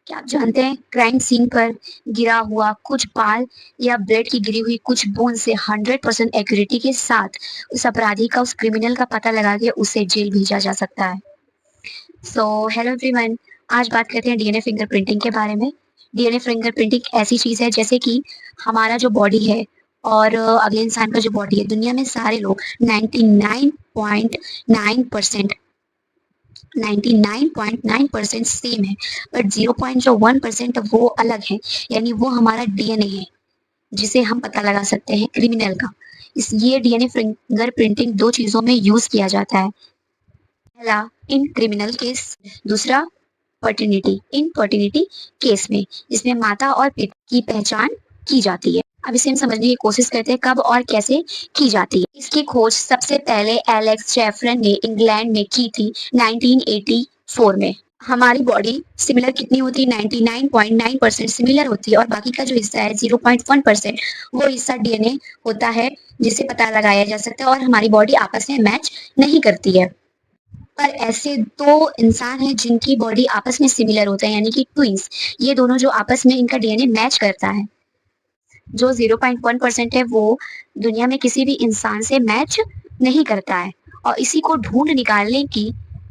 क्या आप जानते हैं क्राइम सीन पर गिरा हुआ कुछ बाल या ब्लड की गिरी हुई कुछ बूंद से 100% एक्यूरेटी के साथ उस अपराधी का उस क्रिमिनल का पता लगा के उसे जेल भेजा जा सकता है। सो हेलो एवरीवन, आज बात करते हैं डीएनए फिंगरप्रिंटिंग के बारे में। डीएनए फिंगरप्रिंटिंग ऐसी चीज़ है जैसे कि हमारा जो बॉडी है और अगले इंसान का जो बॉडी है, दुनिया में सारे लोग 99.9% 99.9% सेम है, बट 0.1% वो अलग है। यानी वो हमारा डीएनए है जिसे हम पता लगा सकते हैं क्रिमिनल का। इस ये डीएनए फिंगर प्रिंटिंग दो चीजों में यूज किया जाता है। पहला इन क्रिमिनल केस, दूसरा पर्टिनिटी केस में, जिसमें माता और पिता की पहचान की जाती है। अब इसे हम समझने की कोशिश करते हैं कब और कैसे की जाती है। इसकी खोज सबसे पहले एलेक्स जेफरन ने इंग्लैंड में की थी 1984 में। हमारी बॉडी सिमिलर कितनी होती है? 99.9% सिमिलर होती है और बाकी का जो हिस्सा है 0.1% वो हिस्सा डीएनए होता है जिसे पता लगाया जा सकता है और हमारी बॉडी आपस में मैच नहीं करती है। पर ऐसे दो इंसान हैं जिनकी बॉडी आपस में सिमिलर होता है, यानी कि ट्विंस। ये दोनों जो आपस में इनका डीएनए मैच करता है। जो 0.1% है वो दुनिया में किसी भी इंसान से मैच नहीं करता है और इसी को ढूंढ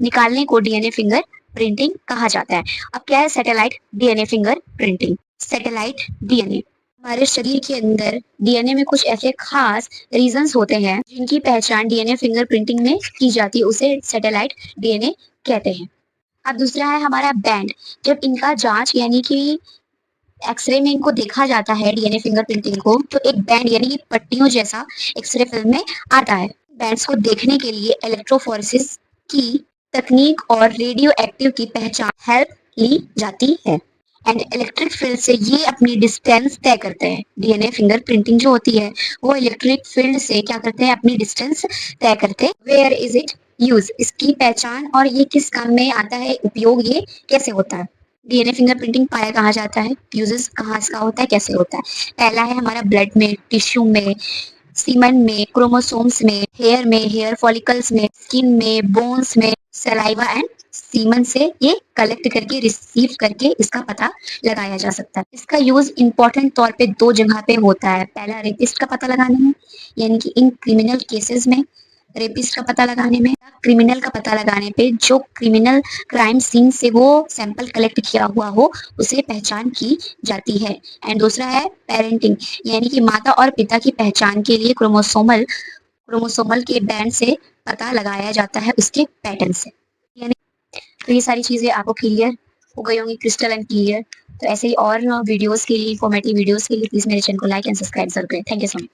निकालने को डीएनए फिंगर प्रिंटिंग कहा जाता है। अब क्या है satellite DNA finger printing? Satellite DNA, हमारे शरीर के अंदर डीएनए में कुछ ऐसे खास रीजंस होते हैं जिनकी पहचान डीएनए फिंगर प्रिंटिंग में की जाती है, उसे सैटेलाइट डीएनए कहते हैं। अब दूसरा है हमारा बैंड। जब इनका जांच यानी कि एक्सरे में इनको देखा जाता है डीएनए फिंगरप्रिंटिंग को, तो एक बैंड यानी कि पट्टियों जैसा एक्सरे फिल्म में आता है। बैंड्स को देखने के लिए इलेक्ट्रोफोरेसिस की तकनीक और रेडियो एक्टिव की पहचान हेल्प ली जाती है एंड इलेक्ट्रिक फील्ड से ये अपनी डिस्टेंस तय करते हैं। डीएनए फिंगरप्रिंटिंग जो होती है वो इलेक्ट्रिक फील्ड से क्या करते हैं? अपनी डिस्टेंस तय करते हैं। वेयर इज इट यूज, इसकी पहचान और ये किस काम में आता है, उपयोग ये कैसे होता है। डीएनए फिंगरप्रिंटिंग पाया कहाँ जाता है, यूजेस कहाँ इसका होता है, कैसे होता है? पहला है हमारा ब्लड में, टिश्यू में, सीमन में, क्रोमोसोम्स में, हेयर में, हेयर फॉलिकल्स में, स्किन में, बोन्स में, सलाइवा एंड सीमन से ये कलेक्ट करके रिसीव करके इसका पता लगाया जा सकता है। इसका यूज इंपॉर्टेंट तौर पे दो जगह पे होता है। पहला रेपिस्ट का पता लगाने में, यानी कि इन क्रिमिनल केसेस में रेपिस्ट का पता लगाने में, क्रिमिनल का पता लगाने पे जो क्रिमिनल क्राइम सीन से वो सैंपल कलेक्ट किया हुआ हो उसे पहचान की जाती है। एंड दूसरा है पेरेंटिंग, यानी कि माता और पिता की पहचान के लिए क्रोमोसोमल के बैंड से पता लगाया जाता है उसके पैटर्न से। यानी तो ये सारी चीजें आपको क्लियर हो गई होंगी, क्रिस्टल एंड क्लियर। तो ऐसे ही और वीडियोस के लिए, इंफॉर्मेटिव वीडियोस के लिए प्लीज मेरे चैनल को लाइक एंड सब्सक्राइब जरूर करें। Thank you so much.